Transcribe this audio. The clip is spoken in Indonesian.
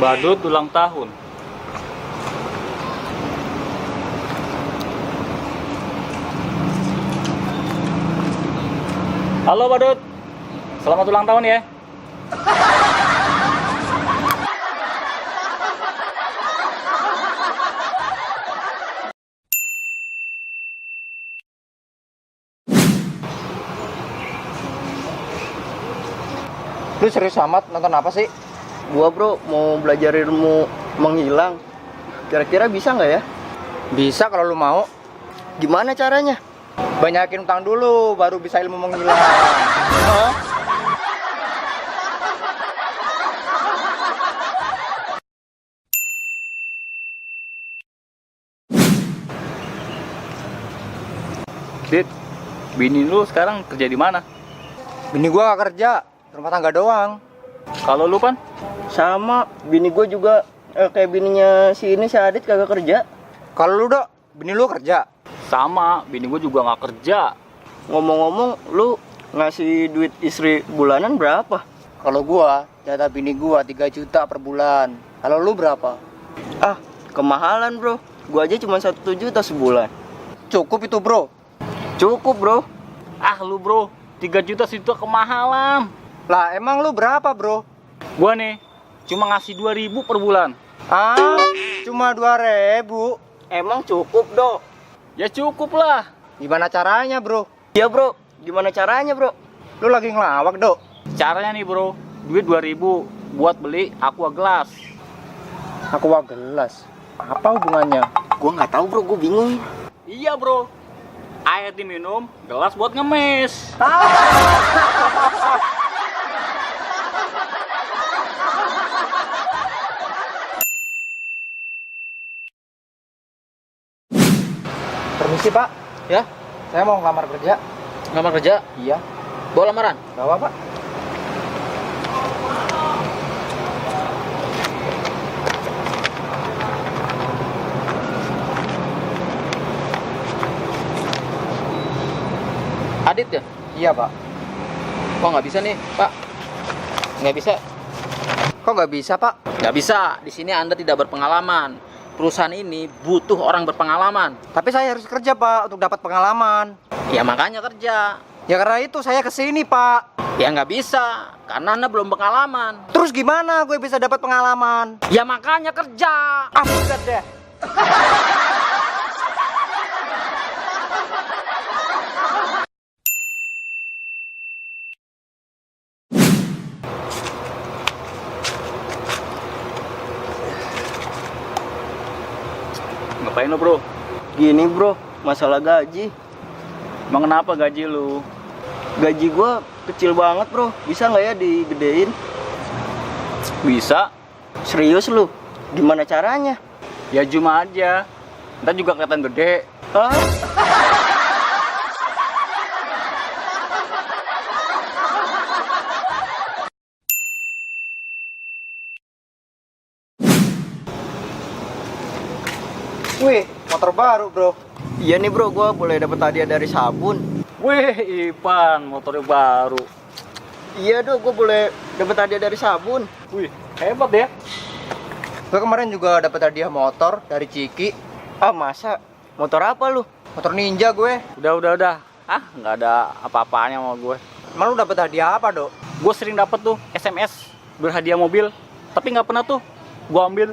Badut ulang tahun. Halo Badut, selamat ulang tahun ya. Lu serius amat nonton apa sih? Gua bro mau belajar ilmu menghilang. Kira-kira bisa nggak ya? Bisa kalau lu mau. Gimana caranya? Banyakin utang dulu baru bisa ilmu menghilang. Hah? Dit, bini lu sekarang kerja di mana? Bini gua gak kerja, rumah tangga doang. Kalau lu Pan? Sama, bini gua juga kayak bininya si ini si Adit kagak kerja. Kalau lu Dok, bini lu kerja. Sama, bini gue juga nggak kerja. Ngomong-ngomong, lu ngasih duit istri bulanan berapa? Kalau gua, jatah bini gua 3 juta per bulan. Kalau lu berapa? Ah, kemahalan bro. Gua aja cuma 1 juta sebulan. Cukup itu bro. Cukup bro. Ah lu bro, 3 juta situ kemahalan. Lah emang lu berapa bro? Gua nih, cuma ngasih 2.000 per bulan. Ah, cuma 2.000. Emang cukup dok? Ya cukup lah. Gimana caranya bro? Iya bro, gimana caranya bro? Lu lagi ngelawak Dok? Caranya nih bro, duit 2.000 buat beli aqua gelas. Aqua gelas. Apa hubungannya? Gua nggak tahu bro, gua bingung. Iya bro, air diminum, gelas buat ngemis. Permisi Pak. Ya, Saya mau ngelamar kerja. ngelamar kerja. Iya. Bawa lamaran. Bawa Pak. Adit ya? Iya Pak. Kok nggak bisa nih, Pak? Nggak bisa. Kok nggak bisa Pak? Nggak bisa. Di sini Anda tidak berpengalaman. Perusahaan ini butuh orang berpengalaman. Tapi saya harus kerja Pak untuk dapat pengalaman. Ya makanya kerja. Ya karena itu saya kesini Pak. Ya nggak bisa, karena Anda belum pengalaman. Terus gimana gue bisa dapat pengalaman? Ya makanya kerja. Ah buset deh. Ngapain lo bro? Gini bro, masalah gaji. Emang kenapa gaji lu? Gaji gua kecil banget bro, bisa nggak ya digedein? Bisa, Serius lu? Gimana caranya? ya cuma aja. Ntar juga kelihatan gede. Hah? Wih, motor baru bro. Iya nih bro, gua boleh dapat hadiah dari sabun. Wih, Ipan, motornya baru. Iya dong, gua boleh dapat hadiah dari sabun. Wih, hebat ya. Gue kemarin juga dapat hadiah motor dari Ciki. Ah masa? Motor apa lu? Motor ninja gue. Udah. Ah, nggak ada apa-apanya sama gue. Emang lu dapat hadiah apa Dok? Gue sering dapet tuh SMS berhadiah mobil, tapi nggak pernah tuh gue ambil.